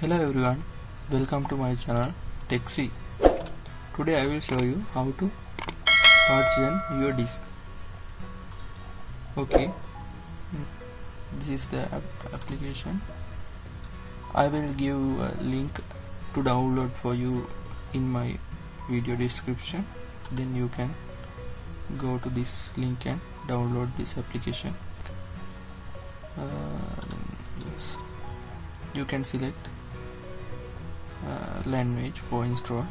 Hello everyone, welcome to my channel TechC. Today I will show you how to partition your disk. Okay, this is the application. I will give a link to download for you in my video description. Then you can go to this link and download this application. Yes. You can select language for install.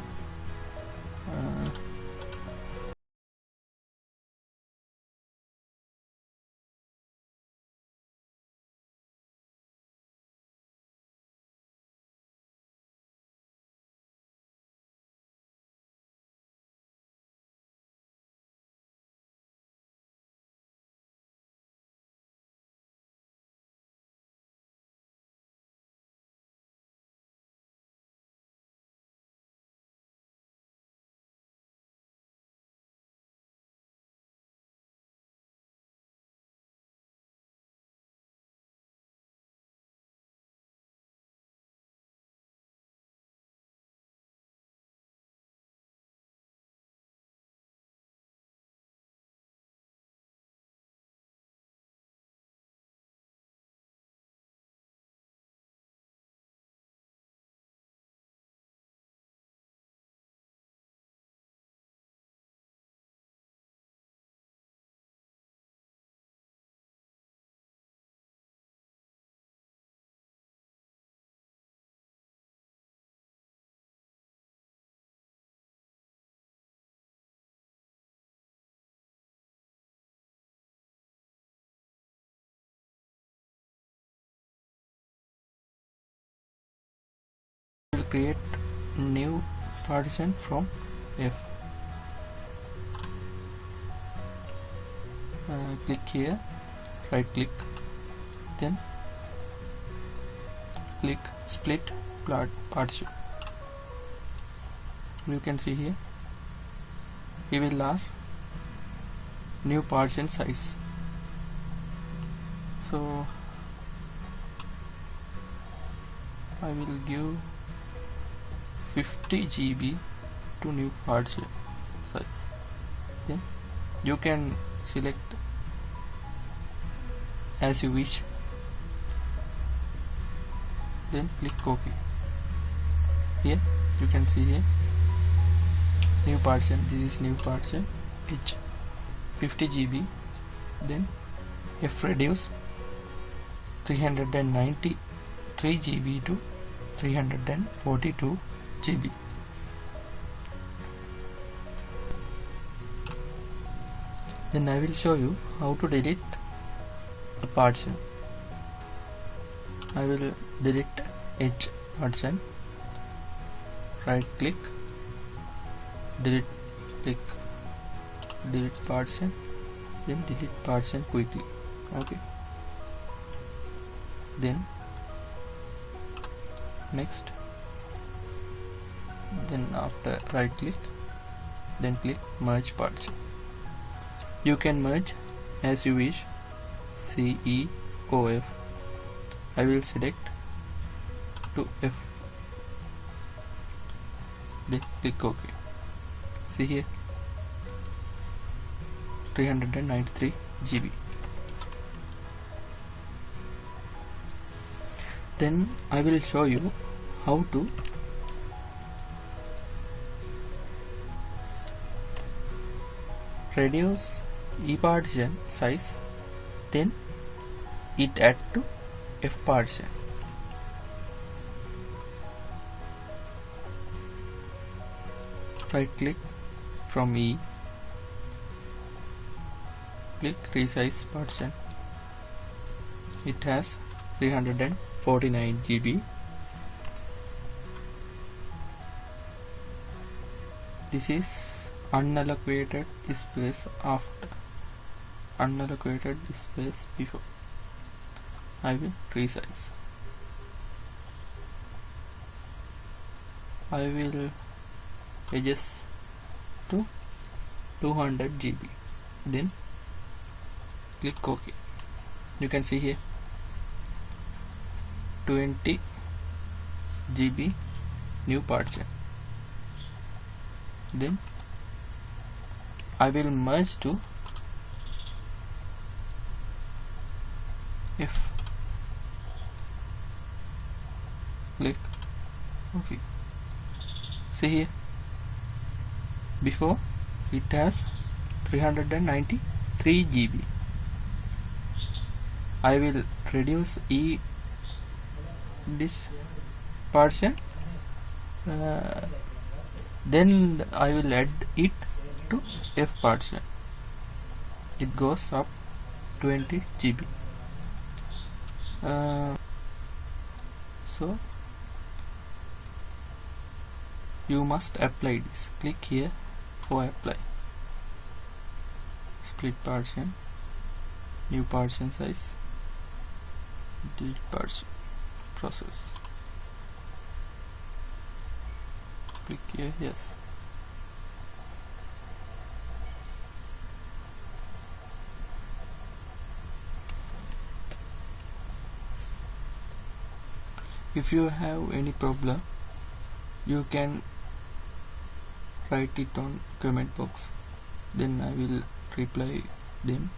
I will create new partition from F. Click here, right click, then click split partition. You can see here we will ask new partition size. So I will give 50 GB to new partition size. Then you can select as you wish. Then click OK. Here you can see here new partition. This is new partition H 50 GB. Then F reduce 393 GB to 342 GB. Then I will show you how to delete a partition. I will delete H partition. Right click, delete, click delete partition, then delete partition quickly. Okay. Then next, then after right click, then click merge partition. You can merge as you wish. CEOF. I will select to F. Then click OK. See here 393 GB. Then I will show you how to reduce E partition size, then it add to F partition. Right click from E, click resize partition. It has 349 GB. This is unallocated space after, unallocated space before. I will resize. I will adjust to 200 GB. Then click OK. You can see here 20 GB new partition. Then I will merge to F. Click OK. See here, before it has 393 GB. I will reduce E this partition, then I will add it to F partition. It goes up 20 GB. So you must apply this. Click here for apply. Split partition, new partition size, delete partition, process. Click here, yes. If you have any problem, you can write it on comment box, then I will reply them.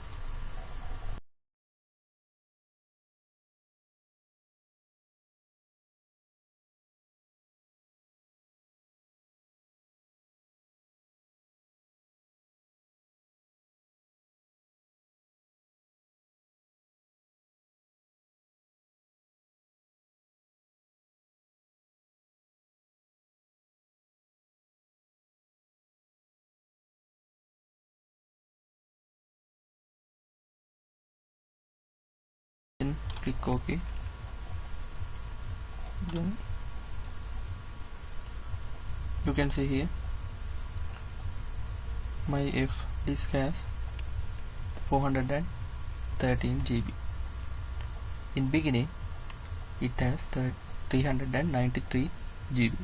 Then click OK. Then you can see here my F disk has 413 GB. In beginning it has 393 GB.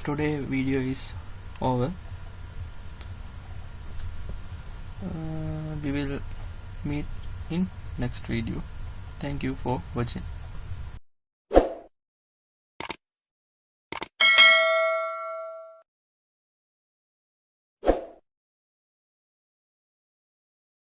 Today video is over. We will meet in next video. Thank you for watching.